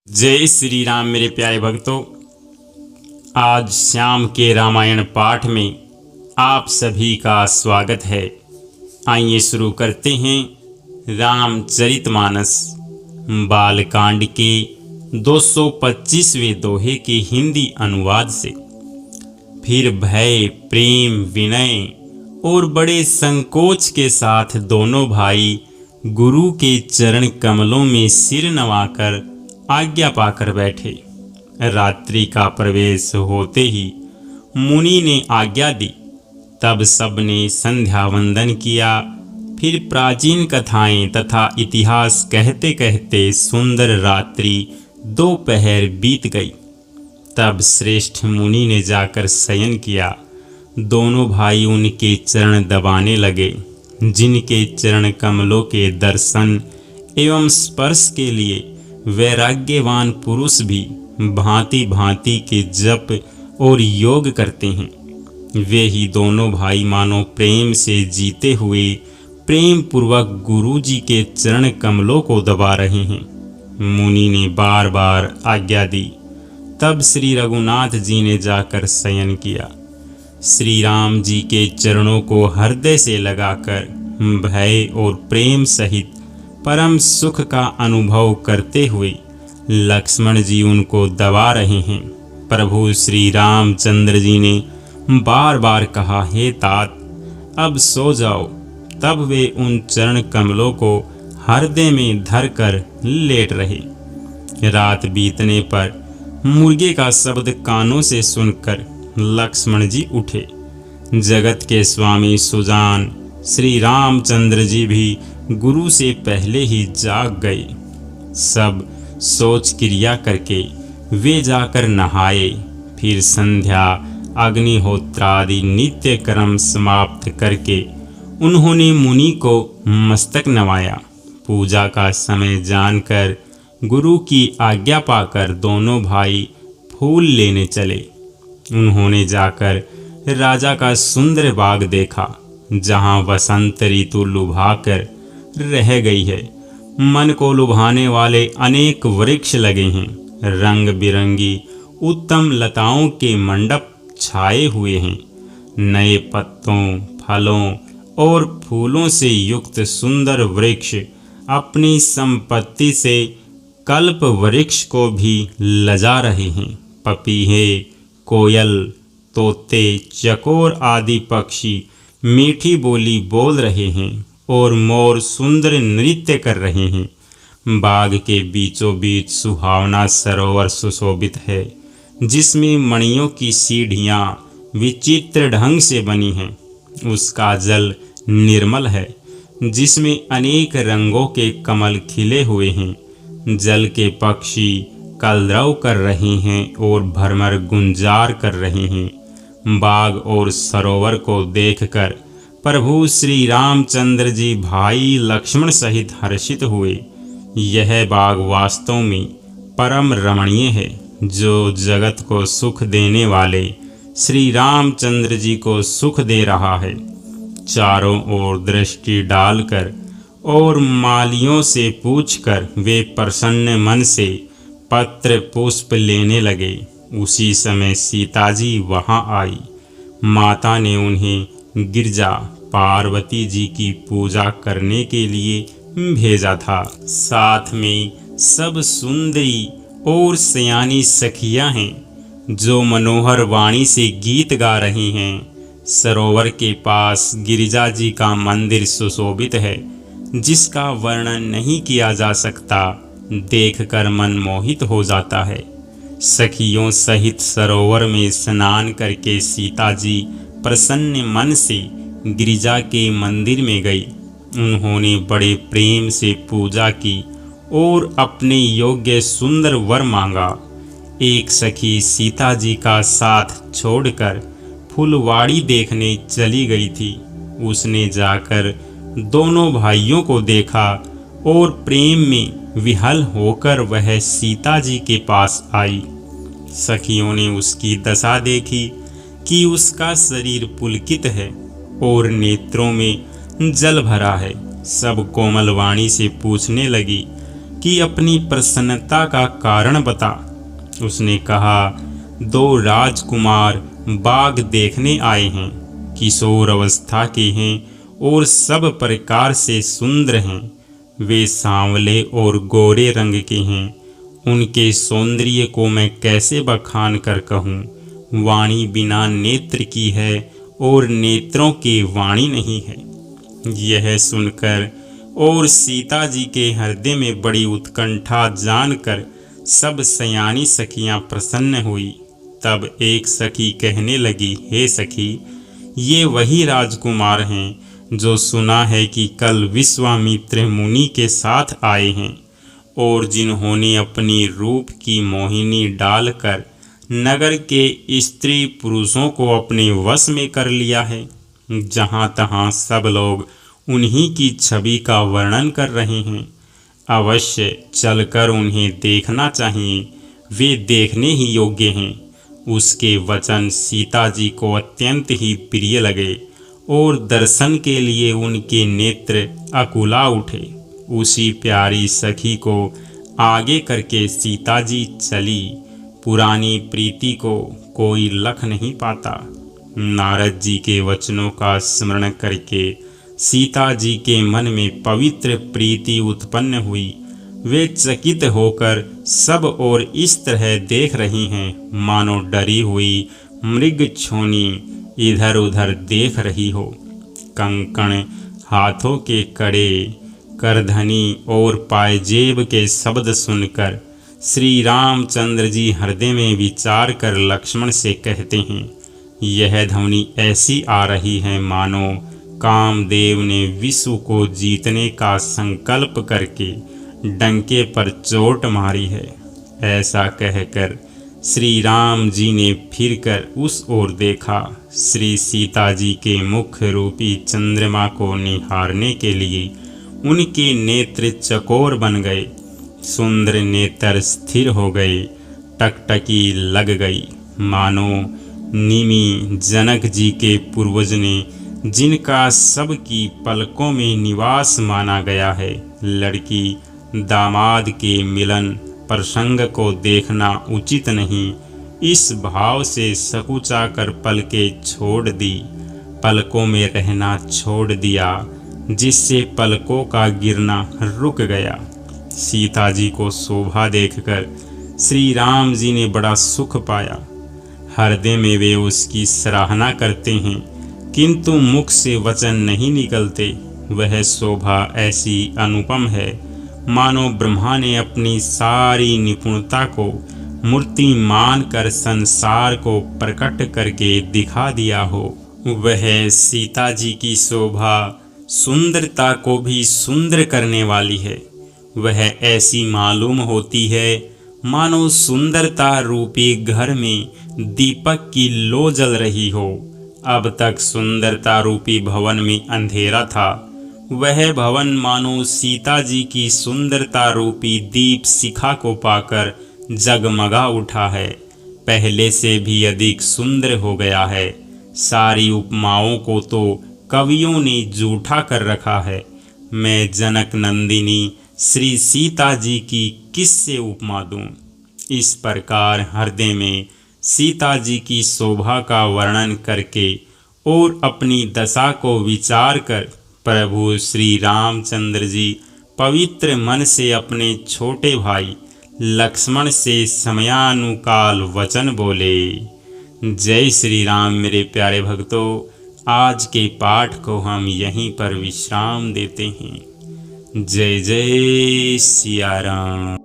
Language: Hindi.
जय श्री राम मेरे प्यारे भक्तों। आज श्याम के रामायण पाठ में आप सभी का स्वागत है। आइए शुरू करते हैं रामचरितमानस बालकांड के 225वें दोहे के हिंदी अनुवाद से। फिर भय, प्रेम, विनय और बड़े संकोच के साथ दोनों भाई गुरु के चरण कमलों में सिर नवाकर आज्ञा पाकर बैठे। रात्रि का प्रवेश होते ही मुनि ने आज्ञा दी। तब सबने संध्या वंदन किया। फिर प्राचीन कथाएं तथा इतिहास कहते कहते सुंदर रात्रि दोपहर बीत गई। तब श्रेष्ठ मुनि ने जाकर शयन किया। दोनों भाई उनके चरण दबाने लगे। जिनके चरण कमलों के दर्शन एवं स्पर्श के लिए वैराग्यवान पुरुष भी भांति भांति के जप और योग करते हैं, वे ही दोनों भाई मानो प्रेम से जीते हुए प्रेम पूर्वक गुरु जी के चरण कमलों को दबा रहे हैं। मुनि ने बार बार आज्ञा दी। तब श्री रघुनाथ जी ने जाकर शयन किया। श्री राम जी के चरणों को हृदय से लगाकर भय और प्रेम सहित परम सुख का अनुभव करते हुए लक्ष्मण जी उनको दबा रहे हैं। प्रभु श्री रामचंद्र जी ने बार बार कहा, हे तात अब सो जाओ। तब वे उन चरण कमलों को हृदय में धरकर लेट रहे। रात बीतने पर मुर्गे का शब्द कानों से सुनकर लक्ष्मण जी उठे। जगत के स्वामी सुजान श्री रामचंद्र जी भी गुरु से पहले ही जाग गए। सब सोच क्रिया करके वे जाकर नहाए। फिर संध्या अग्निहोत्रादि नित्य कर्म समाप्त करके उन्होंने मुनि को मस्तक नवाया। पूजा का समय जानकर गुरु की आज्ञा पाकर दोनों भाई फूल लेने चले। उन्होंने जाकर राजा का सुंदर बाग देखा, जहाँ वसंत ऋतु लुभाकर रह गई है। मन को लुभाने वाले अनेक वृक्ष लगे हैं। रंग बिरंगी उत्तम लताओं के मंडप छाए हुए हैं। नए पत्तों, फलों और फूलों से युक्त सुंदर वृक्ष अपनी संपत्ति से कल्प वृक्ष को भी लजा रहे हैं। पपीहे, कोयल, तोते, चकोर आदि पक्षी मीठी बोली बोल रहे हैं और मोर सुंदर नृत्य कर रहे हैं। बाग के बीचों बीच सुहावना सरोवर सुशोभित है, जिसमें मणियों की सीढ़ियाँ विचित्र ढंग से बनी हैं। उसका जल निर्मल है, जिसमें अनेक रंगों के कमल खिले हुए हैं। जल के पक्षी कलरव कर रहे हैं और भरमर गुंजार कर रहे हैं। बाग और सरोवर को देखकर प्रभु श्री रामचंद्र जी भाई लक्ष्मण सहित हर्षित हुए। यह बाग वास्तव में परम रमणीय है, जो जगत को सुख देने वाले श्री रामचंद्र जी को सुख दे रहा है। चारों ओर दृष्टि डालकर और मालियों से पूछकर वे प्रसन्न मन से पत्र पुष्प लेने लगे। उसी समय सीता जी वहां आई। माता ने उन्हें गिरजा पार्वती जी की पूजा करने के लिए भेजा था। साथ में सब सुंदरी और सयानी सखियां हैं, जो मनोहर वाणी से गीत गा रही हैं। सरोवर के पास गिरिजा जी का मंदिर सुशोभित है, जिसका वर्णन नहीं किया जा सकता। देखकर मन मोहित हो जाता है। सखियों सहित सरोवर में स्नान करके सीता जी प्रसन्न मन से गिरिजा के मंदिर में गई। उन्होंने बड़े प्रेम से पूजा की और अपने योग्य सुंदर वर मांगा। एक सखी सीता जी का साथ छोड़कर फुलवाड़ी देखने चली गई थी। उसने जाकर दोनों भाइयों को देखा और प्रेम में विहल होकर वह सीता जी के पास आई। सखियों ने उसकी दशा देखी कि उसका शरीर पुलकित है और नेत्रों में जल भरा है। सब कोमल वाणी से पूछने लगी कि अपनी प्रसन्नता का कारण बता। उसने कहा, 2 राजकुमार बाग देखने आए हैं, किशोर अवस्था के हैं और सब प्रकार से सुंदर हैं। वे सांवले और गोरे रंग के हैं। उनके सौंदर्य को मैं कैसे बखान कर कहूँ। वाणी बिना नेत्र की है और नेत्रों की वाणी नहीं है। यह सुनकर और सीता जी के हृदय में बड़ी उत्कंठा जानकर सब सयानी सखियां प्रसन्न हुई। तब एक सखी कहने लगी, हे सखी, ये वही राजकुमार हैं जो सुना है कि कल विश्वामित्र मुनि के साथ आए हैं और जिन्होंने अपनी रूप की मोहिनी डालकर नगर के स्त्री पुरुषों को अपने वश में कर लिया है। जहाँ तहाँ सब लोग उन्हीं की छवि का वर्णन कर रहे हैं। अवश्य चलकर उन्हें देखना चाहिए, वे देखने ही योग्य हैं। उसके वचन सीता जी को अत्यंत ही प्रिय लगे और दर्शन के लिए उनके नेत्र अकुला उठे। उसी प्यारी सखी को आगे करके सीता जी चली। पुरानी प्रीति को कोई लख नहीं पाता। नारद जी के वचनों का स्मरण करके सीता जी के मन में पवित्र प्रीति उत्पन्न हुई। वे चकित होकर सब ओर इस तरह देख रही हैं मानो डरी हुई मृग छोनी इधर उधर देख रही हो। कंकण, हाथों के कड़े, करधनी और पायजेब के शब्द सुनकर श्री रामचंद्र जी हृदय में विचार कर लक्ष्मण से कहते हैं, यह ध्वनि ऐसी आ रही है मानो कामदेव ने विश्व को जीतने का संकल्प करके डंके पर चोट मारी है। ऐसा कहकर श्री राम जी ने फिरकर उस ओर देखा। श्री सीता जी के मुख रूपी चंद्रमा को निहारने के लिए उनके नेत्र चकोर बन गए। सुंदर नेत्र स्थिर हो गए, टकटकी लग गई, मानो निमि जनक जी के पूर्वज ने जिनका सबकी पलकों में निवास माना गया है। लड़की दामाद के मिलन प्रसंग को देखना उचित नहीं, इस भाव से सकुचा कर पलकें छोड़ दी, पलकों में रहना छोड़ दिया, जिससे पलकों का गिरना रुक गया। सीता जी को शोभा देखकर श्री राम जी ने बड़ा सुख पाया। हृदय में वे उसकी सराहना करते हैं, किंतु मुख से वचन नहीं निकलते। वह शोभा ऐसी अनुपम है मानो ब्रह्मा ने अपनी सारी निपुणता को मूर्ति मानकर संसार को प्रकट करके दिखा दिया हो। वह सीता जी की शोभा सुंदरता को भी सुंदर करने वाली है। वह ऐसी मालूम होती है मानो सुंदरता रूपी घर में दीपक की लो जल रही हो। अब तक सुंदरता रूपी भवन में अंधेरा था, वह भवन मानो सीता जी की सुंदरता रूपी दीप शिखा को पाकर जगमगा उठा है, पहले से भी अधिक सुंदर हो गया है। सारी उपमाओं को तो कवियों ने जूठा कर रखा है। मैं जनक नंदिनी श्री सीता जी की किससे उपमा दूं। इस प्रकार हृदय में सीता जी की शोभा का वर्णन करके और अपनी दशा को विचार कर प्रभु श्री रामचंद्र जी पवित्र मन से अपने छोटे भाई लक्ष्मण से समयानुकाल वचन बोले। जय श्री राम। मेरे प्यारे भक्तों, आज के पाठ को हम यहीं पर विश्राम देते हैं। जय जय सिया राम।